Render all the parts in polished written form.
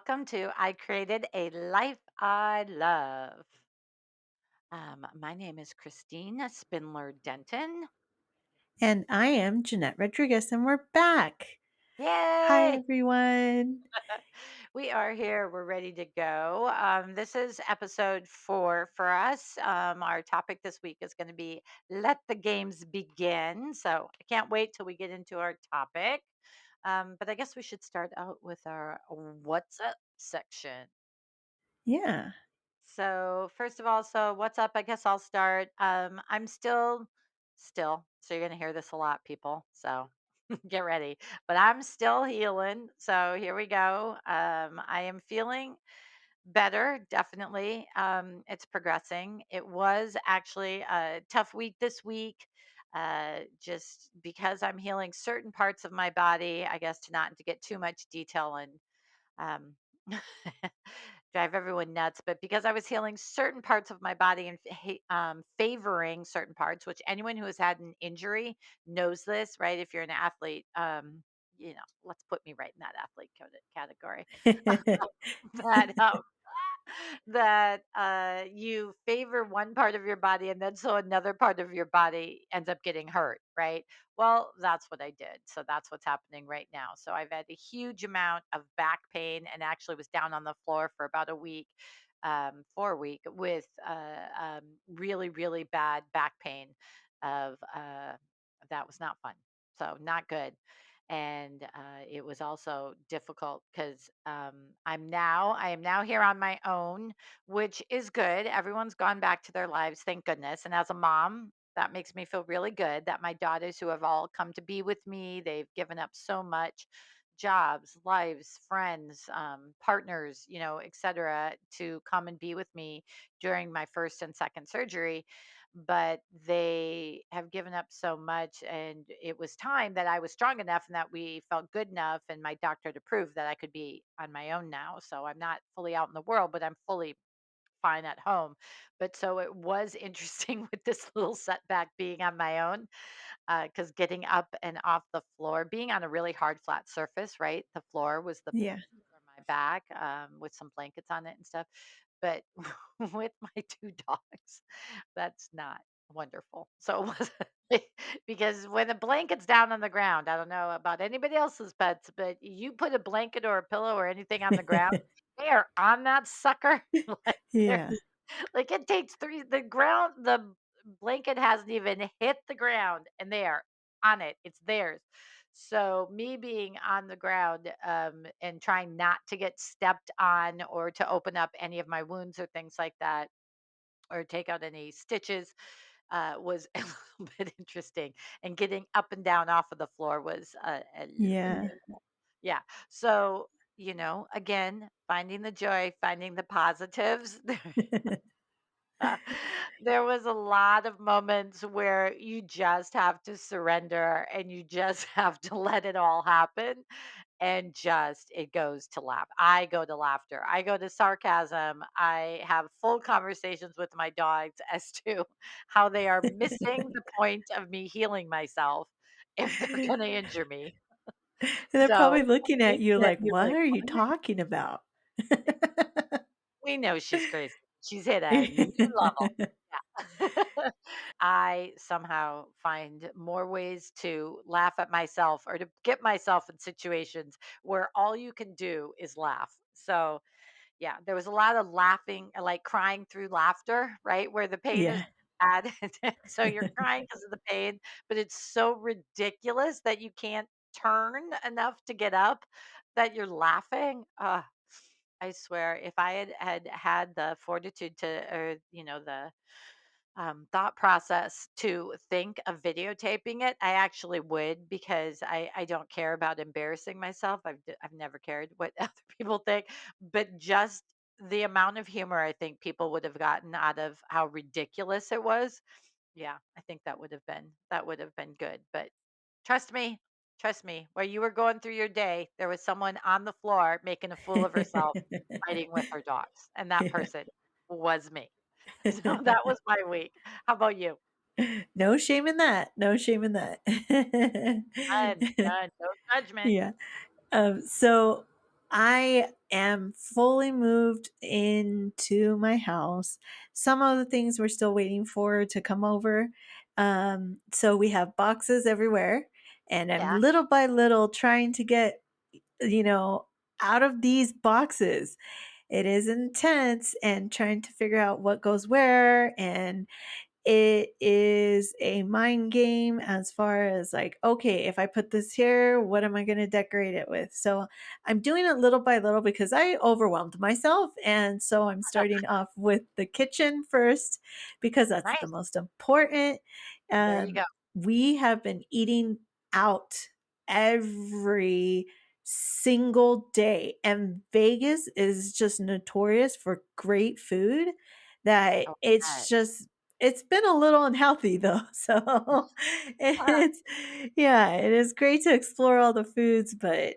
welcome to I Created a Life I Love. My name is Christine Spindler Denton. And I am Jeanette Rodriguez, and we're back. Hi, Yay! everyone. We are here. We're ready to go. This is episode 4 for us. Our topic this week is going to be Let the Games Begin. So I can't wait till we get into our topic. But I guess we should start out with our What's Up section. Yeah. So first of all, so what's up? I guess I'll start. I'm still. So you're gonna hear this a lot, people. So get ready. But I'm still healing. So here we go. I am feeling better, definitely. It's progressing. It was actually a tough week this week. Just because I'm healing certain parts of my body, I guess to get too much detail and um, drive everyone nuts. But because I was healing certain parts of my body and favoring certain parts, which anyone who has had an injury knows this, right? If you're an athlete, let's put me right in that athlete category. that you favor one part of your body and then so another part of your body ends up getting hurt, right? Well, that's what I did. So that's what's happening right now. So I've had a huge amount of back pain and actually was down on the floor for about a week, for a week with really, really bad back pain of that was not fun. So not good. And it was also difficult because I am now here on my own, which is good. Everyone's gone back to their lives, thank goodness. And as a mom, that makes me feel really good that my daughters who have all come to be with me, they've given up so much jobs, lives, friends, partners, etc., to come and be with me during my first and second surgery. But they have given up so much, and it was time that I was strong enough and that we felt good enough, and my doctor to prove that I could be on my own now. So I'm not fully out in the world, but I'm fully fine at home. But so it was interesting with this little setback being on my own, because getting up and off the floor, being on a really hard flat surface, right? The floor was the Yeah. for my back, with some blankets on it and stuff. But with my two dogs, that's not wonderful. So it was because when the blanket's down on the ground, I don't know about anybody else's pets, but you put a blanket or a pillow or anything on the ground, they are on that sucker. like they're Yeah. like it takes three the blanket hasn't even hit the ground and they are on it. It's theirs. So me being on the ground, and trying not to get stepped on or to open up any of my wounds or things like that or take out any stitches, was a little bit interesting. And getting up and down off of the floor was a little bit Yeah. painful. Yeah. So, again, finding the joy, finding the positives. Uh, there was a lot of moments where you just have to surrender and you just have to let it all happen, and just it goes to laugh. I go to laughter. I go to sarcasm. I have full conversations with my dogs as to how they are missing the point of me healing myself if they're going to injure me. They're So probably looking at you like, "What are you talking about?" we know she's crazy. She's hit a new level. Yeah. I somehow find more ways to laugh at myself or to get myself in situations where all you can do is laugh. So, yeah, there was a lot of laughing, like crying through laughter, right? Where the pain is Yeah. bad. So you're crying because of the pain, but it's so ridiculous that you can't turn enough to get up that you're laughing. I swear, if I had the fortitude to, or the thought process to think of videotaping it, I actually would, because I don't care about embarrassing myself. I've never cared what other people think, but just the amount of humor I think people would have gotten out of how ridiculous it was. Yeah, I think that would have been good. But trust me, trust me, while you were going through your day, there was someone on the floor making a fool of herself fighting with her dogs, and that Yeah. person was me. So that was my week. How about you? No shame in that. No shame in that. None, none, no judgment. Yeah. So I am fully moved into my house. Some of the things we're still waiting for to come over. So we have boxes everywhere, and I'm Yeah. little by little trying to get, you know, out of these boxes. It is intense and trying to figure out what goes where, and it is a mind game as far as like, okay, if I put this here, what am I going to decorate it with? So I'm doing it little by little because I overwhelmed myself. And so I'm starting off with the kitchen first because that's the Nice. most important. There you Um, go. we have been eating out every single day, and Vegas is just notorious for great food that Oh, it's bet. just it's been a little unhealthy though. So Huh. it's yeah, it is great to explore all the foods, but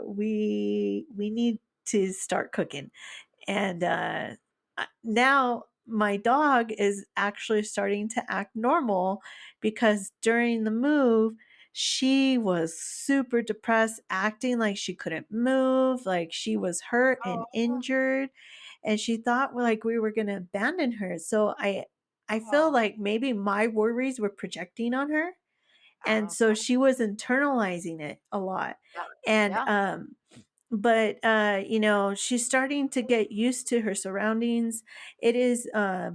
we need to start cooking. And now my dog is actually starting to act normal because during the move, she was super depressed, acting like she couldn't move, like she was hurt and Oh, injured, and she thought like we were going to abandon her. So I feel oh, like maybe my worries were projecting on her, and oh, so God. she was internalizing it a lot. Yeah. And Yeah. but she's starting to get used to her surroundings. It is I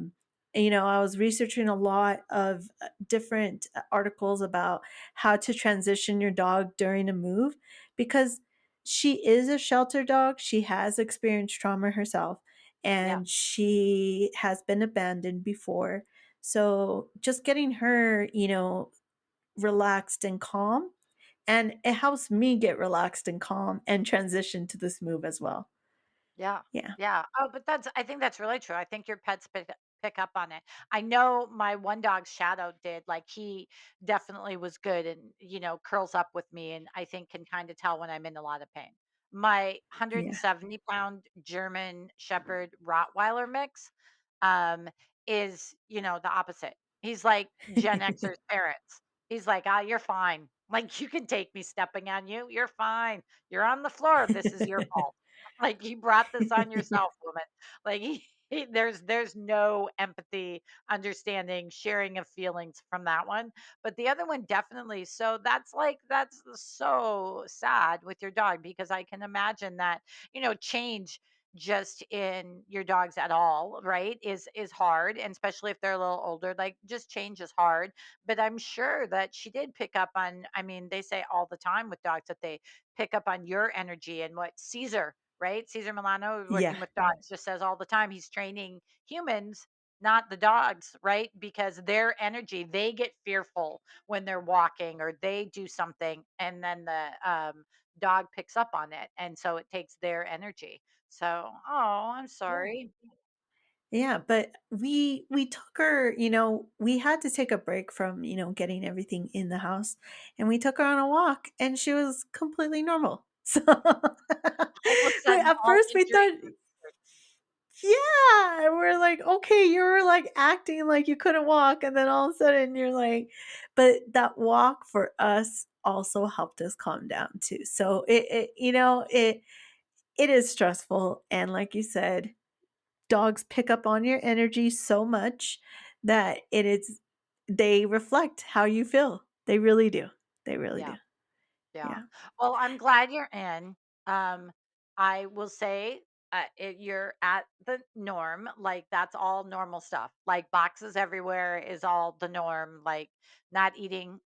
was researching a lot of different articles about how to transition your dog during a move, because she is a shelter dog. She has experienced trauma herself, Yeah. and she has been abandoned before. So just getting her, relaxed and calm, and it helps me get relaxed and calm and transition to this move as well. Yeah. Yeah. Yeah. Oh, but I think that's really true. I think your pets pick up on it. I know my one dog's Shadow did. Like he definitely was good and, curls up with me and I think can kind of tell when I'm in a lot of pain. My Yeah. 170-pound German Shepherd Rottweiler mix is, the opposite. He's like Gen Xer's parents. He's like, ah, you're fine. Like you can take me stepping on you. You're fine. You're on the floor. This is your fault. Like, "You brought this on yourself, woman." Like, there's no empathy, understanding, sharing of feelings from that one, but the other one definitely. So that's so sad with your dog because I can imagine that, change just in your dogs at all, right, is hard, and especially if they're a little older, like, just change is hard, but I'm sure that she did pick up on. I mean, they say all the time with dogs that they pick up on your energy and what Caesar, right? Caesar Milano, Yeah. working with dogs, just says all the time he's training humans, not the dogs, right? Because their energy, they get fearful when they're walking or they do something, and then the dog picks up on it. And so it takes their energy. So, oh, I'm sorry. Yeah, but we took her, we had to take a break from, getting everything in the house, and we took her on a walk and she was completely normal. So All of a we sudden, at all first we injuries thought, disappeared. yeah, and we're like, okay, you were like acting like you couldn't walk, and then all of a sudden you're like, but that walk for us also helped us calm down too. So it is stressful, and like you said, dogs pick up on your energy so much that they reflect how you feel. They really do. They really Yeah. do. Yeah. Yeah. Well, I'm glad you're in. Um, I will say you're at the norm. Like that's all normal stuff. Like boxes everywhere is all the norm. Like not eating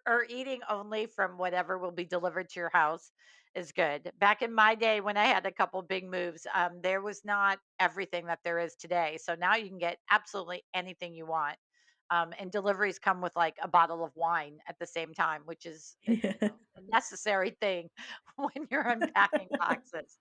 or eating only from whatever will be delivered to your house is good. Back in my day when I had a couple big moves, there was not everything that there is today. So now you can get absolutely anything you want. And deliveries come with like a bottle of wine at the same time, which is Yeah. a necessary thing when you're unpacking boxes.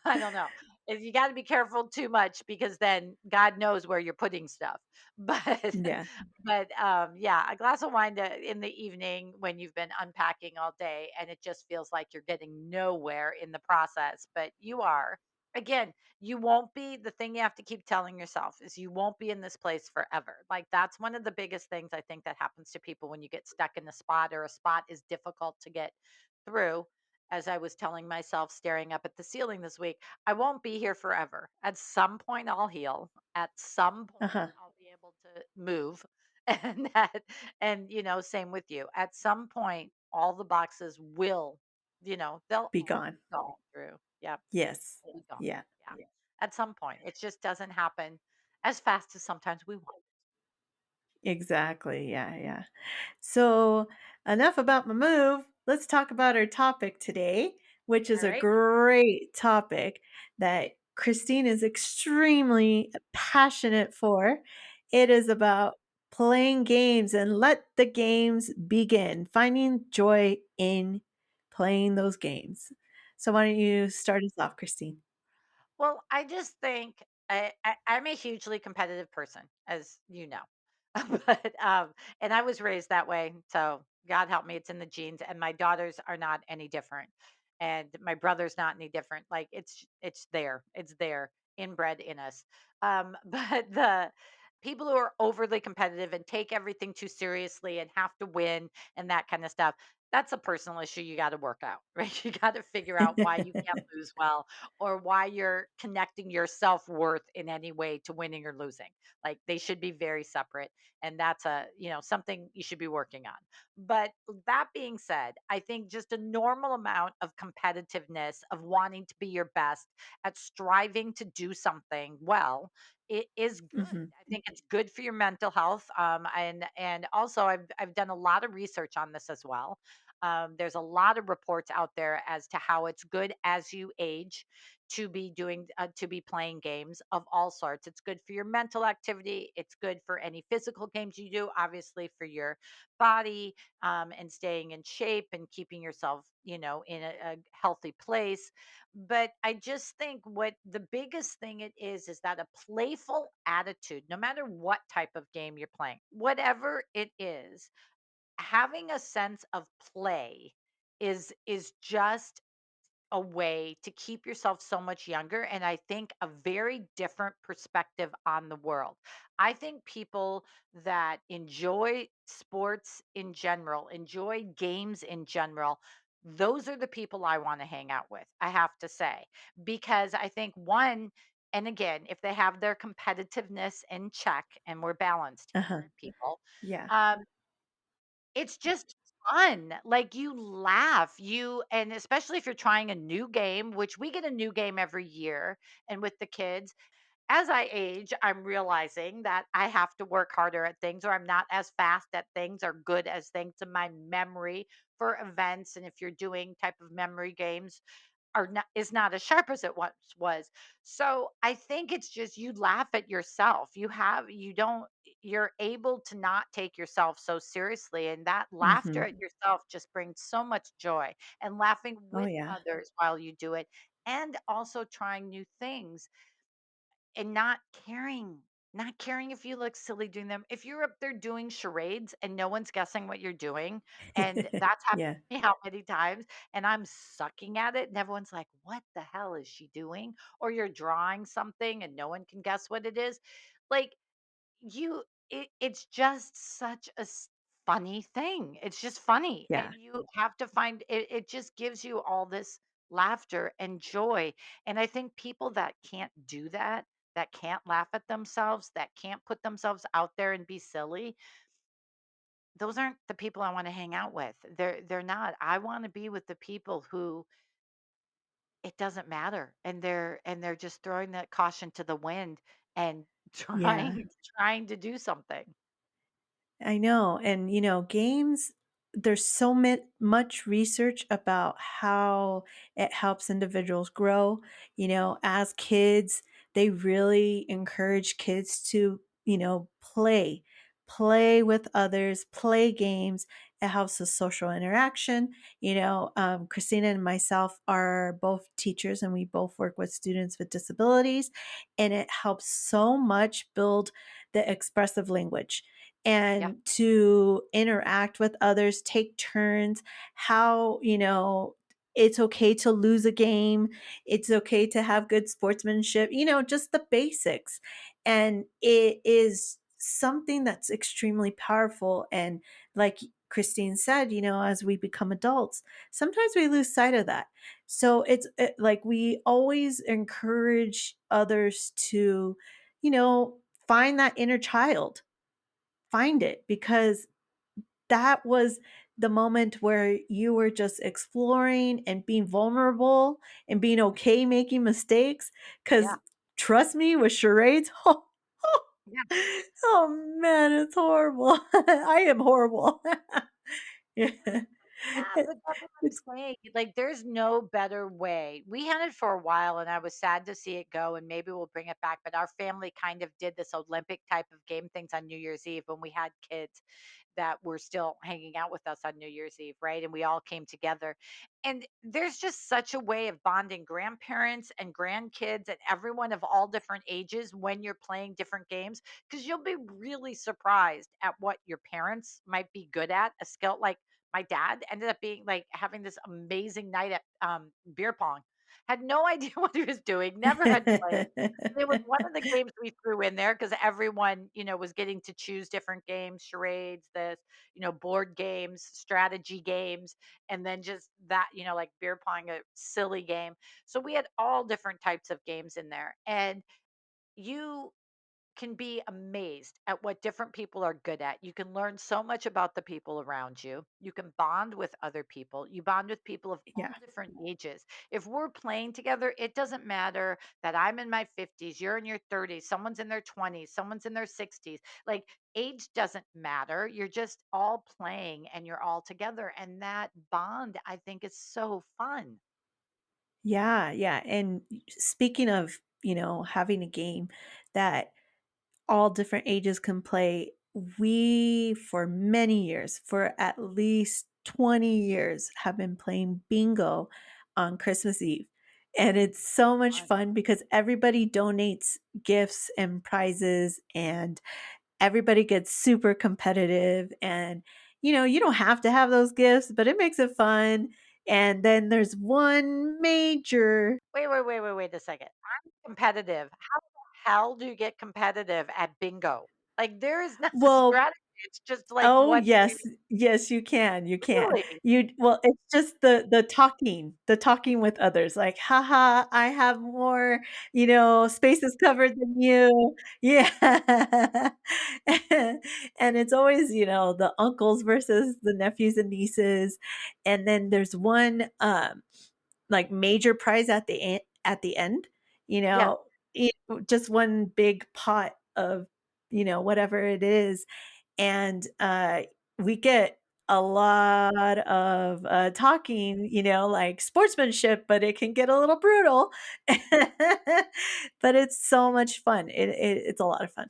I don't know. You got to be careful too much because then God knows where you're putting stuff. But Yeah. yeah, a glass of wine in the evening when you've been unpacking all day and it just feels like you're getting nowhere in the process, but you are. Again, you won't be. The thing you have to keep telling yourself is you won't be in this place forever. Like that's one of the biggest things I think that happens to people when you get stuck in a spot or a spot is difficult to get through. as I was telling myself, staring up at the ceiling this week, I won't be here forever. At some point, I'll heal. At some point, Uh-huh. I'll be able to move. And that, and, same with you. At some point, all the boxes will, they'll Be all gone. be gone through. Yep. Yes. They'll be gone. Yeah. Yeah. At some point. It just doesn't happen as fast as sometimes we want. Exactly. Yeah, yeah. So, enough about my move. Let's talk about our topic today, which is All a right. great topic that Christine is extremely passionate for. It is about playing games and let the games begin, finding joy in playing those games. So, why don't you start us off, Christine? Well, I just think I'm a hugely competitive person, as you know. And I was raised that way. So God help me, it's in the genes. And my daughters are not any different. And my brother's not any different. Like it's there, inbred in us. But the people who are overly competitive and take everything too seriously and have to win and that kind of stuff, that's a personal issue you got to work out, right? You got to figure out why you can't lose well, or why you're connecting your self-worth in any way to winning or losing. Like they should be very separate, and that's something you should be working on. But that being said, I think just a normal amount of competitiveness, of wanting to be your best, at striving to do something well, it is good. Hmm. I think it's good for your mental health. And also I've done a lot of research on this as well. There's a lot of reports out there as to how it's good as you age to be playing games of all sorts. It's good for your mental activity. It's good for any physical games you do, obviously for your body, and staying in shape and keeping yourself, in a healthy place. But I just think what the biggest thing it is that a playful attitude, no matter what type of game you're playing, whatever it is, having a sense of play is just a way to keep yourself so much younger, and I think a very different perspective on the world. I think people that enjoy sports in general, enjoy games in general, those are the people I want to hang out with, I have to say, because I think one, and again, if they have their competitiveness in check, and we're balanced Uh-huh. here, people, Yeah. um, it's just fun. Like, you laugh, and especially if you're trying a new game, which we get a new game every year, and with the kids, as I age, I'm realizing that I have to work harder at things, or I'm not as fast at things or good as things, in my memory for events, and if you're doing type of memory games, are not is not as sharp as it once was. So I think it's just you laugh at yourself. You don't you're able to not take yourself so seriously, and that laughter Hmm. at yourself just brings so much joy, and laughing Oh, with yeah. others while you do it, and also trying new things, and not caring if you look silly doing them. If you're up there doing charades and no one's guessing what you're doing, and that's happened Yeah. to me how many times, and I'm sucking at it, and everyone's like, "What the hell is she doing?" Or you're drawing something and no one can guess what it is. Like, it's just such a funny thing. It's just funny, Yeah. and you have to find it. It just gives you all this laughter and joy, and I think people that can't do that, that can't laugh at themselves, that can't put themselves out there and be silly, those aren't the people I want to hang out with. They're not. I want to be with the people who it doesn't matter, and they're just throwing that caution to the wind, and Yeah. trying to do something. I know. And, games, there's so much research about how it helps individuals grow. As kids, they really encourage kids to, play with others, play games. It helps with social interaction. Christina and myself are both teachers and we both work with students with disabilities. And it helps so much build the expressive language Yeah. and to interact with others, take turns, how, it's okay to lose a game. It's okay to have good sportsmanship, just the basics. And it is something that's extremely powerful. And like Christine said, as we become adults, sometimes we lose sight of that. So like we always encourage others to, you know, find that inner child, find it, because that was the moment where you were just exploring and being vulnerable and being okay making mistakes. Yeah. Because trust me, with charades, Yeah. oh man, it's horrible. I am horrible. Yeah. Yeah, It- but that's what I'm it's saying. Like, there's no better way. We had it for a while, and I was sad to see it go, and maybe we'll bring it back. But our family kind of did this Olympic type of game things on New Year's Eve when we had kids that were still hanging out with us on New Year's Eve, right? And we all came together. And there's just such a way of bonding grandparents and grandkids and everyone of all different ages when you're playing different games, because you'll be really surprised at what your parents might be good at. A skill like my dad ended up being like having this amazing night at beer pong. Had no idea what he was doing, never had played. It was one of the games we threw in there because everyone, was getting to choose different games, charades, this, board games, strategy games, and then just that, like beer pong, a silly game. So we had all different types of games in there. And you can be amazed at what different people are good at. You can learn so much about the people around you. You can bond with other people. You bond with people of all yeah. different ages. If we're playing together, it doesn't matter that I'm in my 50s, you're in your 30s, someone's in their 20s, someone's in their 60s. Like, age doesn't matter. You're just all playing and you're all together. And that bond, I think, is so fun. Yeah, yeah. And speaking of, having a game that all different ages can play, we, for many years, for at least 20 years, have been playing bingo on Christmas Eve. And it's so much Fun. fun because everybody donates gifts and prizes, and everybody gets super competitive. And, you don't have to have those gifts, but it makes it fun. And then there's one major, Wait a second. I'm competitive. How the hell do you get competitive at bingo? Like, there is not a well, strategy. It's just like oh, what yes. Yes, you can, you can. really? It's just the talking with others, like, "Haha, I have more, spaces covered than you." Yeah. And it's always, the uncles versus the nephews and nieces, and then there's one, like, major prize at the end, you Yeah. know, just one big pot of, whatever it is, and, we get a lot of, talking, like sportsmanship, but it can get a little brutal. But it's so much fun. It's a lot of fun.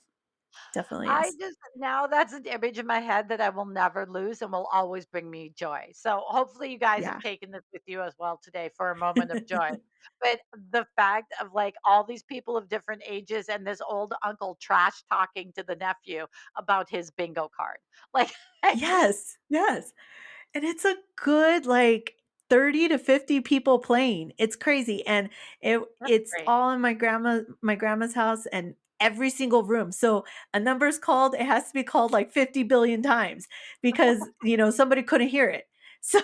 Definitely I is. just now that's an image in my head that I will never lose and will always bring me joy. So hopefully you guys have Yeah. taken this with you as well today for a moment of joy. But the fact of like all these people of different ages and this old uncle trash talking to the nephew about his bingo card. Like, I just Yes, yes. And it's a good, like, 30 to 50 people playing. It's crazy, and that's it's great. all in my grandma's house, and every single room. So, a number's called, it has to be called, like, 50 billion times because, somebody couldn't hear it. So,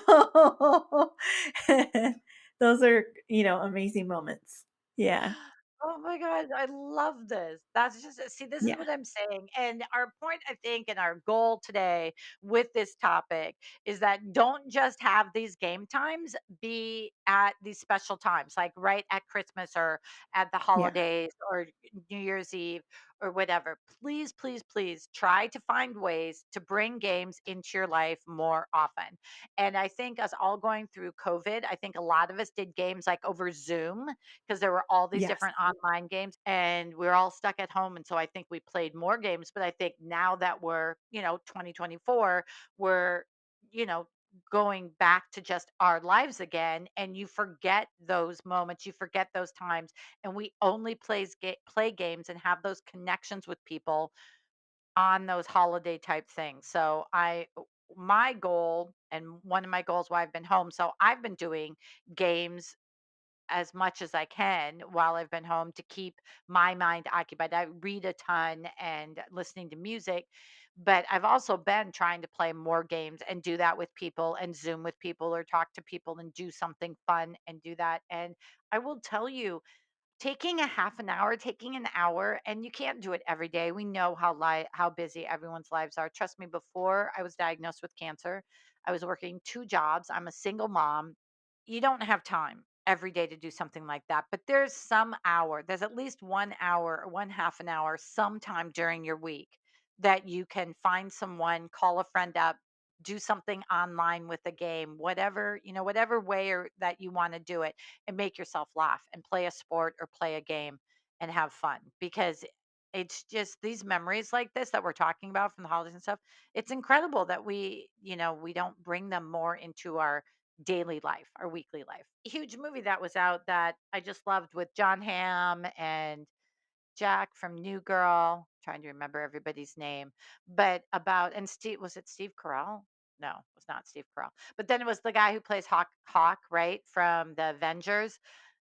those are, amazing moments. Yeah. Oh my God, I love this. That's just, see, this is Yeah. what I'm saying. And our point, I think, and our goal today with this topic is that don't just have these game times be at these special times, like right at Christmas or at the Yeah. holidays or New Year's Eve or whatever. Please, please, please try to find ways to bring games into your life more often. And I think us all going through COVID, I think a lot of us did games like over Zoom because there were all these Yes. different online games and we are all stuck at home. And so I think we played more games. But I think now that we're, 2024, we're, you know, going back to just our lives again. And you forget those moments, you forget those times. And we only play games and have those connections with people on those holiday type things. So my goal and one of my goals while I've been home, so I've been doing games as much as I can while I've been home to keep my mind occupied. I read a ton and listening to music, But I've also been trying to play more games and do that with people and Zoom with people or talk to people and do something fun and do that. And I will tell you, taking a half an hour, taking an hour, and you can't do it every day. We know how busy everyone's lives are. Trust me, before I was diagnosed with cancer, I was working 2 jobs. I'm a single mom. You don't have time every day to do something like that, but there's some hour. There's at least 1 hour or one half an hour sometime during your week that you can find someone, call a friend up, do something online with a game, whatever, whatever way or that you want to do it, and make yourself laugh and play a sport or play a game and have fun, because it's just these memories like this that we're talking about from the holidays and stuff. It's incredible that we don't bring them more into our daily life, our weekly life. A huge movie that was out that I just loved with John Hamm and Jack from New Girl, trying to remember everybody's name, but about, and Steve, was it Steve Carell? No, it was not Steve Carell. But then it was the guy who plays Hawk, right, from the Avengers.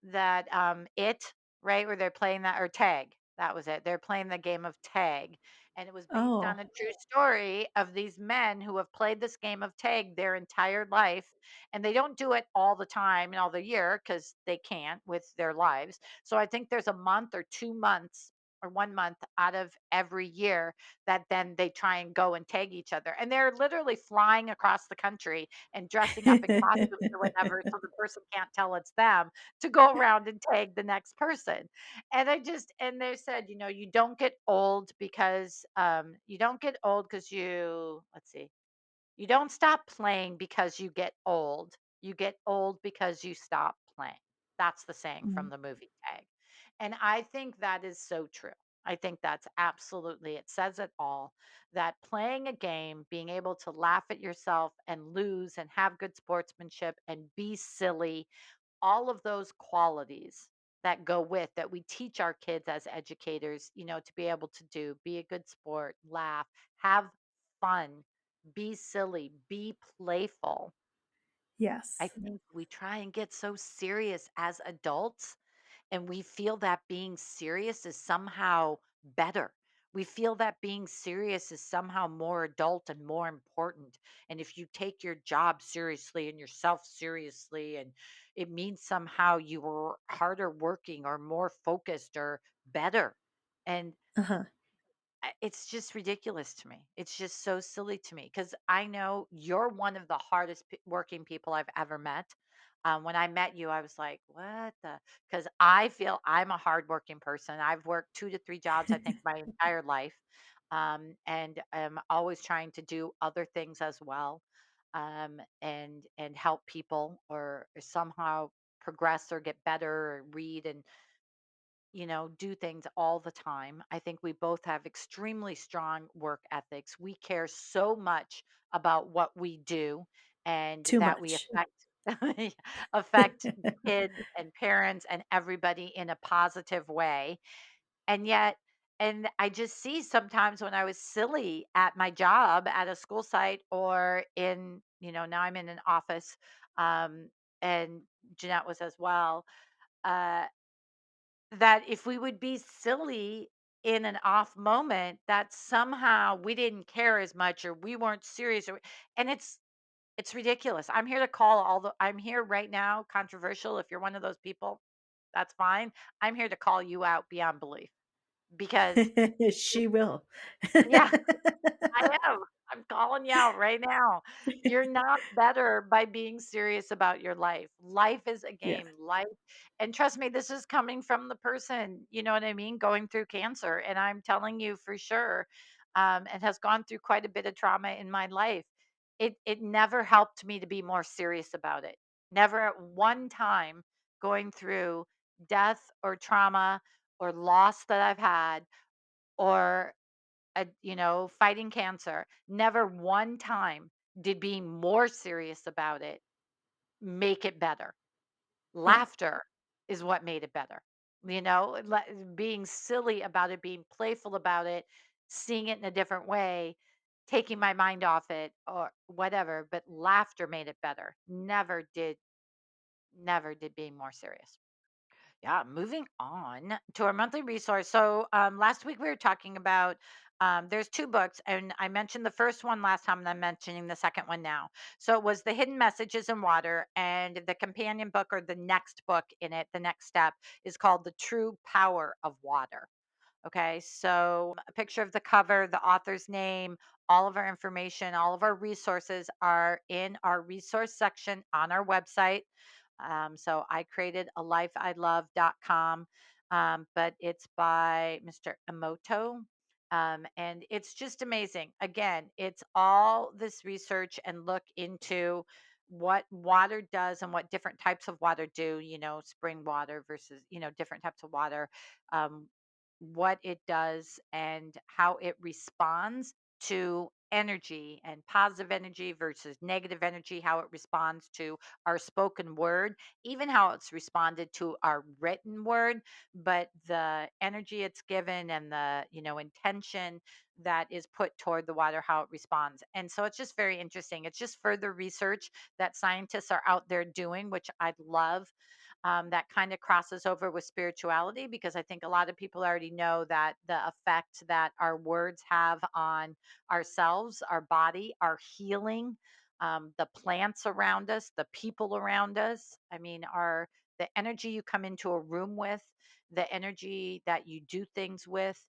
That it, right, where they're playing that, or tag. That was it. They're playing the game of tag. And it was based on Oh. a true story of these men who have played this game of tag their entire life. And they don't do it all the time and all the year because they can't with their lives. So I think there's a month or 2 months or 1 month out of every year that then they try and go and tag each other. And they're literally flying across the country and dressing up in costumes or whatever so the person can't tell it's them, to go around and tag the next person. And they said, you don't get old because you don't get old because you, let's see, you don't stop playing because you get old. You get old because you stop playing. That's the saying from Mm. the movie Tag. And I think that is so true. I think that's absolutely, it says it all, that playing a game, being able to laugh at yourself and lose and have good sportsmanship and be silly, all of those qualities that go with that we teach our kids as educators, to be able to do, be a good sport, laugh, have fun, be silly, be playful. I Yes. think we try and get so serious as adults, and we feel that being serious is somehow better. We feel that being serious is somehow more adult and more important. And if you take your job seriously and yourself seriously, and it means somehow you were harder working or more focused or better. And Uh-huh. it's just ridiculous to me. It's just so silly to me because I know you're one of the hardest working people I've ever met. When I met you, I was like, what the? Because I feel I'm a hardworking person. I've worked 2 to 3 jobs, I think, my entire life. And I'm always trying to do other things as well, and help people or somehow progress or get better or read and do things all the time. I think we both have extremely strong work ethics. We care so much about what we do and Too that we much. affect affect kids and parents and everybody in a positive way. And yet, and I just see sometimes when I was silly at my job at a school site or now I'm in an office, um, and Jeanette was as well. Uh, that if we would be silly in an off moment, that somehow we didn't care as much or we weren't serious, and it's ridiculous. I'm here right now, controversial. If you're one of those people, that's fine. I'm here to call you out beyond belief because She will. yeah, I am. I'm calling you out right now. You're not better by being serious about your life. Life is a Yeah. game. And trust me, this is coming from the person, you know what I mean, going through cancer. And I'm telling you for sure, and has gone through quite a bit of trauma in my life. It never helped me to be more serious about it. Never at one time going through death or trauma or loss that I've had, or fighting cancer, never one time did being more serious about it make it better. Yeah. Laughter is what made it better. Being silly about it, being playful about it, seeing it in a different way, taking my mind off it or whatever, but laughter made it better. Never did being more serious. Yeah, moving on to our monthly resource. So, last week we were talking about There's two books, and I mentioned the first one last time, and I'm mentioning the second one now. So it was The Hidden Messages in Water, and the companion book or the next book in it, the next step, is called The True Power of Water. Okay, so a picture of the cover, the author's name, all of our information, all of our resources are in our resource section on our website. So I created a lifeilove.com, but it's by Mr. Emoto. And it's just amazing. Again, it's all this research and look into what water does and what different types of water do, spring water versus, different types of water. Um, what it does and how it responds to energy and positive energy versus negative energy, how it responds to our spoken word, even how it's responded to our written word, but the energy it's given and the, intention that is put toward the water, how it responds. And so it's just very interesting. It's just further research that scientists are out there doing, which I love. That kind of crosses over with spirituality because I think a lot of people already know that the effect that our words have on ourselves, our body, our healing, the plants around us, the people around us. I mean, the energy you come into a room with, the energy that you do things with,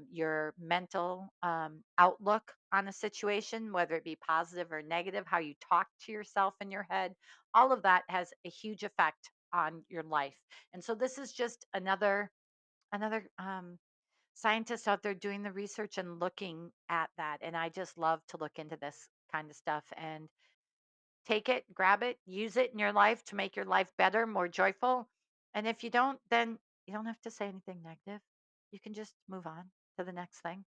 your mental outlook on a situation, whether it be positive or negative, how you talk to yourself in your head, all of that has a huge effect on your life. And so this is just another scientist out there doing the research and looking at that. And I just love to look into this kind of stuff and take it, grab it, use it in your life to make your life better, more joyful. And if you don't, then you don't have to say anything negative. You can just move on to the next thing.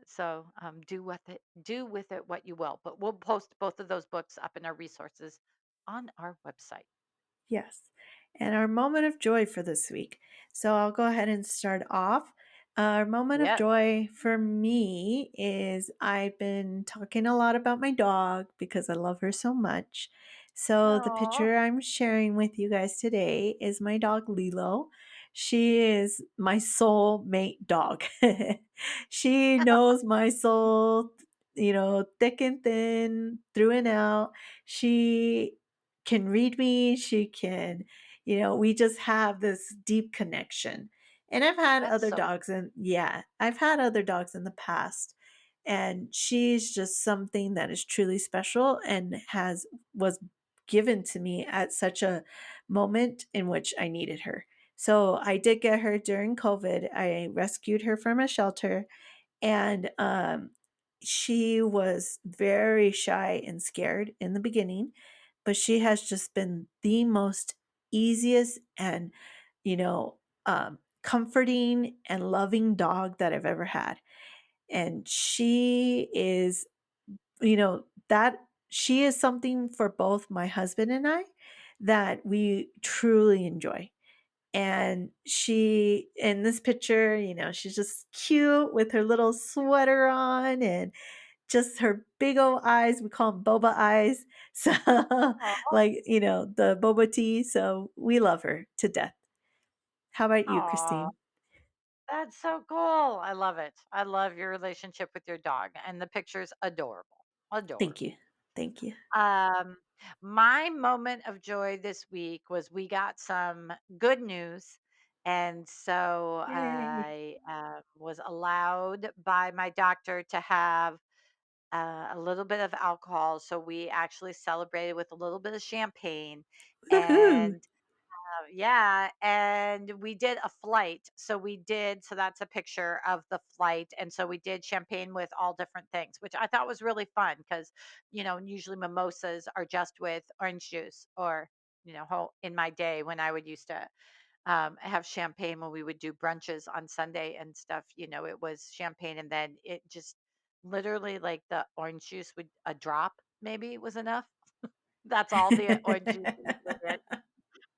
So do with it what you will. But we'll post both of those books up in our resources on our website. Yes. And our moment of joy for this week. So I'll go ahead and start off. Our moment of Yes. joy for me is I've been talking a lot about my dog because I love her so much. So the Oh, picture I'm sharing with you guys today is my dog Lilo. She is my soul mate dog. She knows my soul, thick and thin, through and out. She can read me. She can, we just have this deep connection. And I've had that's other so dogs, and yeah, I've had other dogs in the past. And she's just something that is truly special and was given to me at such a moment in which I needed her. So I did get her during COVID. I rescued her from a shelter, and she was very shy and scared in the beginning, but she has just been the most easiest and, comforting and loving dog that I've ever had. And she is, that she is something for both my husband and I that we truly enjoy. And she, in this picture, she's just cute with her little sweater on and just her big old eyes. We call them boba eyes. So, cool. like, the boba tea. So we love her to death. How about you, Oh, Christine? that's so cool. I love it. I love your relationship with your dog, and the picture's adorable. Thank Adorable. you. Thank you. Um, my moment of joy this week was we got some good news. And so Yay. I was allowed by my doctor to have a little bit of alcohol. So we actually celebrated with a little bit of champagne. Woohoo. And yeah, and we did a flight. So that's a picture of the flight. And so we did champagne with all different things, which I thought was really fun because, usually mimosas are just with orange juice or, in my day when I would used to have champagne when we would do brunches on Sunday and stuff, it was champagne and then it just literally like the orange juice would a drop maybe was enough. That's all the orange juice was in it.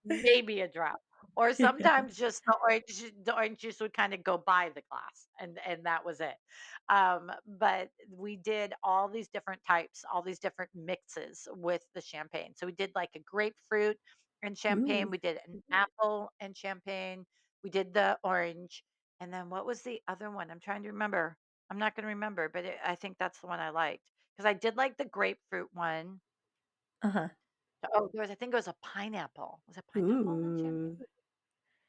Maybe a drop. Or sometimes just the orange juice would kinda go by the glass, and that was it. But we did all these different types, all these different mixes with the champagne. So we did, like, a grapefruit and champagne, Ooh. we did an apple and champagne, we did the orange, And then what was the other one? I'm trying to remember. I'm not going to remember, but I think that's the one I liked because I did like the grapefruit one. Uh-huh. Oh, I think it was a pineapple. Was it pineapple in the champagne? Ooh,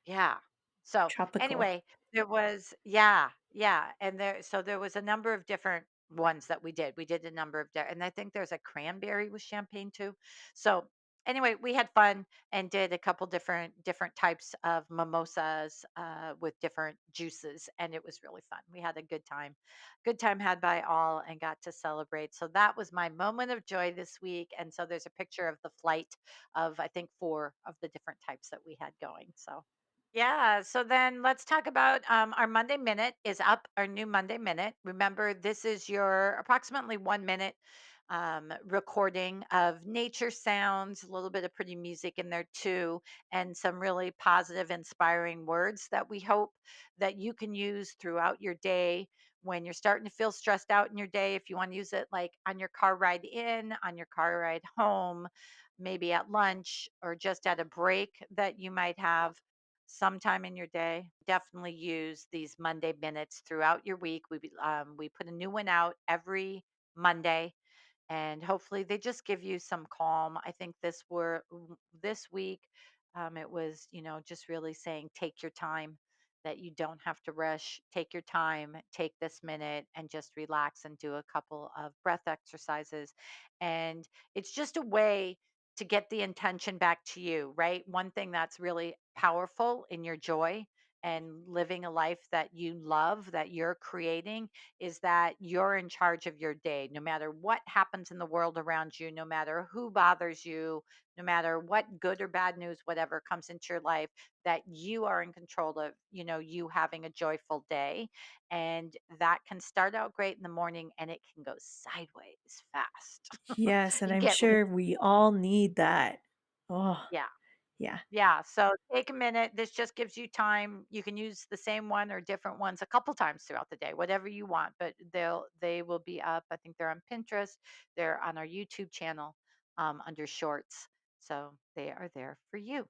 Yeah. So, tropical. anyway, and there was a number of different ones that we did. We did a number of and I think there's a cranberry with champagne too. So, anyway, we had fun and did a couple different types of mimosas with different juices, and it was really fun. We had a good time. Good time had by all and got to celebrate. So that was my moment of joy this week. And so there's a picture of the flight of I think 4 of the different types that we had going. So yeah. So then let's talk about our Monday Minute is up, our new Monday Minute. Remember, this is your approximately 1 minute recording of nature sounds, a little bit of pretty music in there too, and some really positive, inspiring words that we hope that you can use throughout your day when you're starting to feel stressed out in your day. If you want to use it like on your car ride in, on your car ride home, maybe at lunch, or just at a break that you might have sometime in your day, definitely use these Monday minutes throughout your week. We put a new one out every Monday, and hopefully they just give you some calm. I think this week, it was just really saying take your time, that you don't have to rush. Take your time, take this minute, and just relax and do a couple of breath exercises. And it's just a way to get the intention back to you, right? One thing that's really powerful in your joy and living a life that you love, that you're creating, is that you're in charge of your day. No matter what happens in the world around you, no matter who bothers you, no matter what good or bad news, whatever comes into your life, that you are in control of, you having a joyful day. And that can start out great in the morning and it can go sideways fast. Yes, and You I'm get, sure we all need that. Oh, yeah. yeah. Yeah, so take a minute. This just gives you time. You can use the same one or different ones a couple times throughout the day, whatever you want, but they will be up. I think they're on Pinterest, they're on our YouTube channel under shorts. So they are there for you.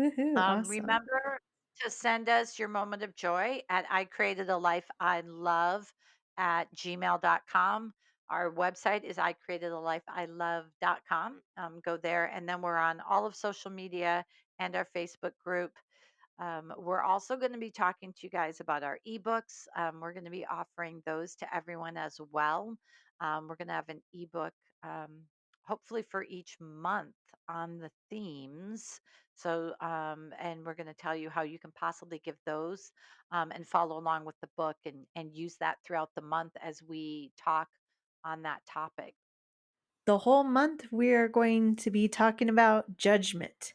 Woohoo, awesome. Remember to send us your moment of joy at I created a life I love at gmail.com. Our website is I created a life I love.com. Go there. And then we're on all of social media and our Facebook group. We're also going to be talking to you guys about our ebooks. We're going to be offering those to everyone as well. We're going to have an ebook, hopefully for each month on the themes. So, and we're going to tell you how you can possibly give those and follow along with the book and use that throughout the month as we talk on that topic. The whole month, we are going to be talking about judgment.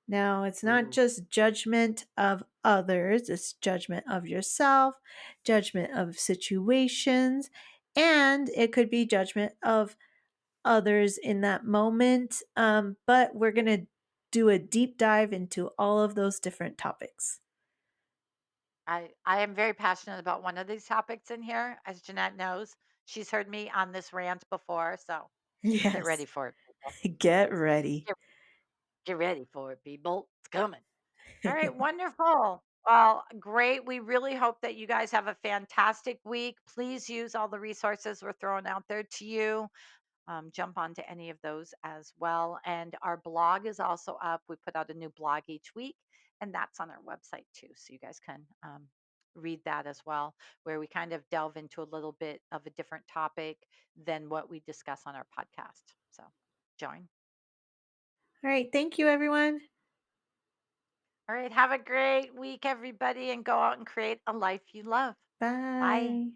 Now, it's not Ooh. just judgment of others, it's judgment of yourself, judgment of situations, and it could be judgment of others in that moment. But we're going to do a deep dive into all of those different topics. I am very passionate about one of these topics in here, as Jeanette knows. She's heard me on this rant before, so get ready Yes, for it, people. get ready. Get, get ready for it, people. It's coming. All right, wonderful. Well, great. We really hope that you guys have a fantastic week. Please use all the resources we're throwing out there to you. Jump onto any of those as well. And our blog is also up. We put out a new blog each week, and that's on our website too. So you guys can read that as well, where we kind of delve into a little bit of a different topic than what we discuss on our podcast. So join. All right, thank you, everyone. All right. Have a great week, everybody, and go out and create a life you love. Bye. Bye.